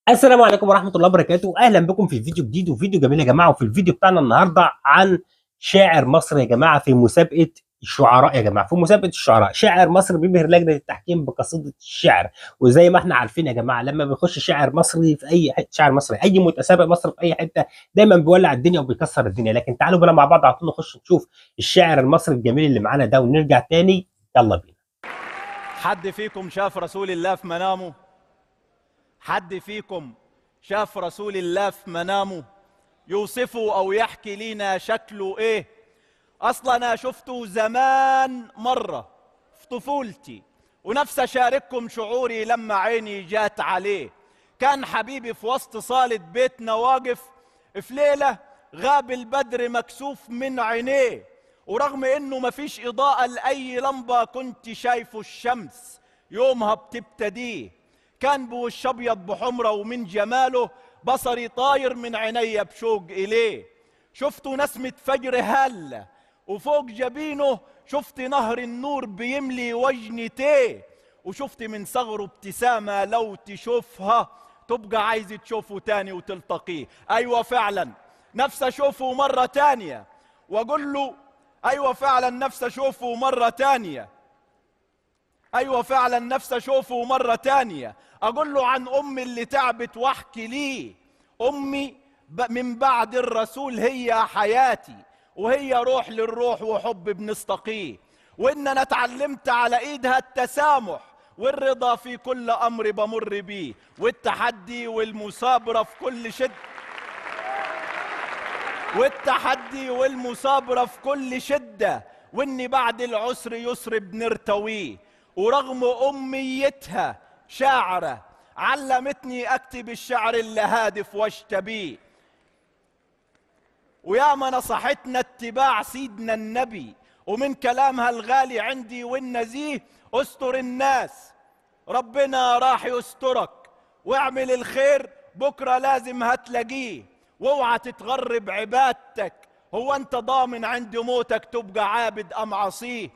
السلام عليكم ورحمة الله وبركاته. أهلا بكم في فيديو جديد وفيديو جميل يا جماعة. وفي الفيديو بتاعنا النهاردة عن شاعر مصر يا جماعة في مسابقة الشعراء. يا جماعة في مسابقة الشعراء شاعر مصر بيبهر لجنة التحكيم بقصيدة الشعر. وزي ما احنا عارفين يا جماعة، لما بيخش شاعر مصري في أي حتة، شاعر مصري أي متسابق مصري في أي حتة، دايما بيولع الدنيا وبيكسر الدنيا. لكن تعالوا بقى مع بعض على طول نخش نشوف الشاعر المصري الجميل اللي معانا ده ونرجع تاني. يلا بينا. حد فيكم شاف رسول الله في منامه؟ حد فيكم شاف رسول الله في منامه؟ يوصفه أو يحكي لنا شكله إيه؟ أصلا أنا شفته زمان مرة في طفولتي، ونفسي أشارككم شعوري لما عيني جات عليه. كان حبيبي في وسط صالة بيتنا واقف في ليلة غاب البدر مكسوف من عينيه، ورغم إنه مفيش إضاءة لأي لمبة كنت شايفه الشمس يومها بتبتديه. كان بوش أبيض بحمرة ومن جماله بصري طاير من عينيا بشوق إليه. شفته نسمة فجر هالة وفوق جبينه شفت نهر النور بيملي وجنتيه، وشفت من صغره ابتسامة لو تشوفها تبقى عايز تشوفه تاني وتلتقيه. أيوة فعلا نفسي أشوفه مرة تانية وأقول له أيوة فعلا نفسي أشوفه مرة تانية. أيوة فعلا نفسي أشوفه مرة تانية. أقول له عن أمي اللي تعبت وأحكي ليه. أمي من بعد الرسول هي حياتي، وهي روح للروح وحب بنستقيه، وإن أنا اتعلمت على إيدها التسامح والرضا في كل أمر بمر بيه، والتحدي والمثابرة في كل شدة، والتحدي والمثابرة في كل شدة، وإني بعد العسر يسر بنرتويه. ورغم أميتها شاعرة علمتني أكتب الشعر اللي هادف واشتبيه، وياما نصحتنا اتباع سيدنا النبي، ومن كلامها الغالي عندي والنزيه استر الناس ربنا راح يسترك، واعمل الخير بكرة لازم هتلاقيه، واوعى تتغرب عبادتك هو انت ضامن عند موتك تبقى عابد ام عصيه،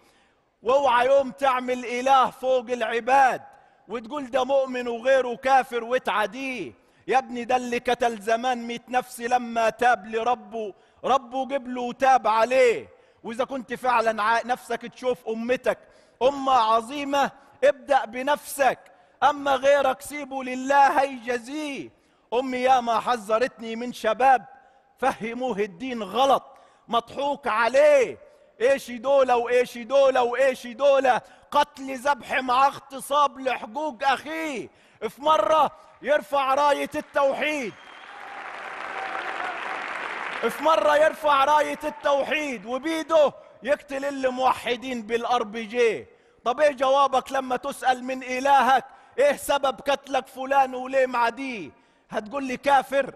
واوعى يوم تعمل اله فوق العباد وتقول ده مؤمن وغيره كافر وتعاديه. يا ابني ده اللي قتل زمان 100 نفس لما تاب لربه، ربه قبله وتاب عليه. واذا كنت فعلا نفسك تشوف امتك امه عظيمه ابدأ بنفسك، اما غيرك سيبه لله هيجزيه. امي ياما حذرتني من شباب فهموه الدين غلط مضحوك عليه. ايش دولة وايش دولة وايش دولة، قتل ذبح مع اغتصاب لحقوق اخيه. في مرة يرفع راية التوحيد، في مرة يرفع راية التوحيد وبيده يقتل الموحدين بالار بي جي. طب ايه جوابك لما تسأل من الهك ايه سبب قتلك فلان وليه معديه؟ هتقول لي كافر؟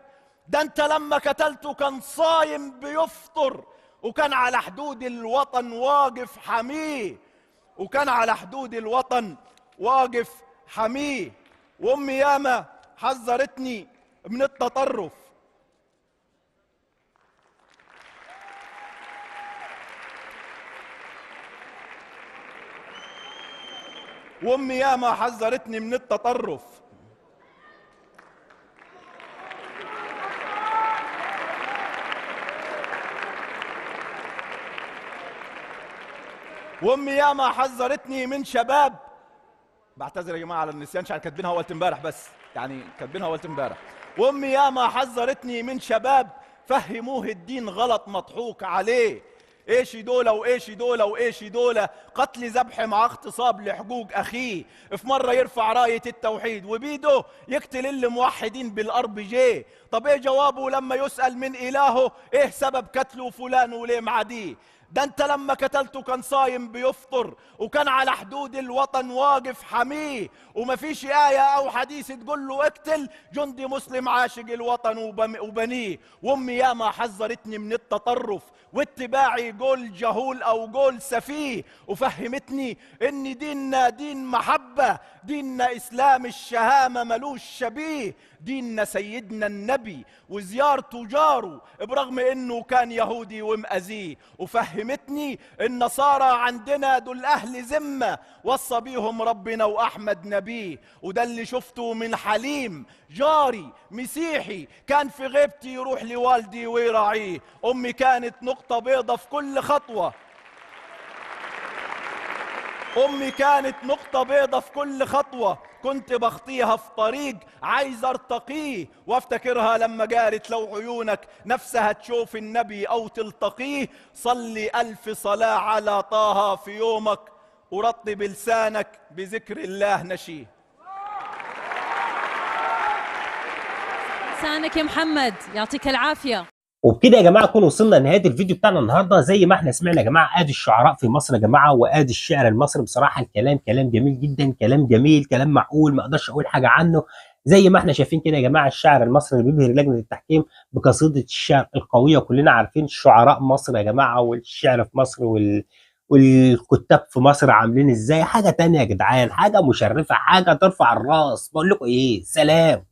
ده انت لما قتلته كان صايم بيفطر، وكان على حدود الوطن واقف حميه، وكان على حدود الوطن واقف حميه. وامي ياما حذرتني من التطرف، وامي ياما حذرتني من التطرف. وامي ياما حذرتني من شباب، بعتذر يا جماعه على النسيان عشان كاتبينها اول امبارح، بس يعني كاتبينها اول امبارح. وامي ياما حذرتني من شباب فهموه الدين غلط مضحوك عليه. ايش دولة وايش دولة وايش دولة، قتل ذبح مع اغتصاب لحقوق اخيه. في مرة يرفع راية التوحيد وبيده يقتل الموحدين بالار بي جي. طب ايه جوابه لما يسأل من الهه ايه سبب قتله فلان وليه معديه؟ ده انت لما قتلته كان صايم بيفطر، وكان على حدود الوطن واقف حميه، ومفيش آية أو حديث تقول له اقتل جندي مسلم عاشق الوطن وبنيه. وامي ياما حذرتني من التطرف واتباعي قول جهول أو قول سفيه، وفهمتني إن ديننا دين محبة، ديننا إسلام الشهامة ملوش شبيه، ديننا سيدنا النبي وزيارته جاره برغم إنه كان يهودي ومأذيه. فهمتني النصارى عندنا دول أهل ذمة وصى بيهم ربنا وأحمد نبيه، وده اللي شفته من حليم جاري مسيحي كان في غيبتي يروح لوالدي ويراعيه. أمي كانت نقطة بيضة في كل خطوة، أمي كانت نقطة بيضة في كل خطوة كنت بخطيها في طريق عايز ارتقيه، وافتكرها لما قالت لو عيونك نفسها تشوف النبي أو تلتقيه، صلي ألف صلاة على طه في يومك ورطب لسانك بذكر الله نشيه. لسانك يا محمد، يعطيك العافية. وبكده يا جماعه نكون وصلنا لنهايه الفيديو بتاعنا النهارده. زي ما احنا سمعنا يا جماعه ادي الشعراء في مصر يا جماعه، وادي الشعر المصري. بصراحه الكلام كلام جميل جدا، كلام جميل، كلام معقول، ما اقدرش اقول حاجه عنه. زي ما احنا شايفين كده يا جماعه الشاعر المصري اللي بيبهر لجنه التحكيم بقصيده الشعر القويه. وكلنا عارفين شعراء مصر يا جماعه، والشعر في مصر والكتاب في مصر عاملين ازاي. حاجه تانية يا جدعان، حاجه مشرفه، حاجه ترفع الراس. بقول لكم ايه، سلام.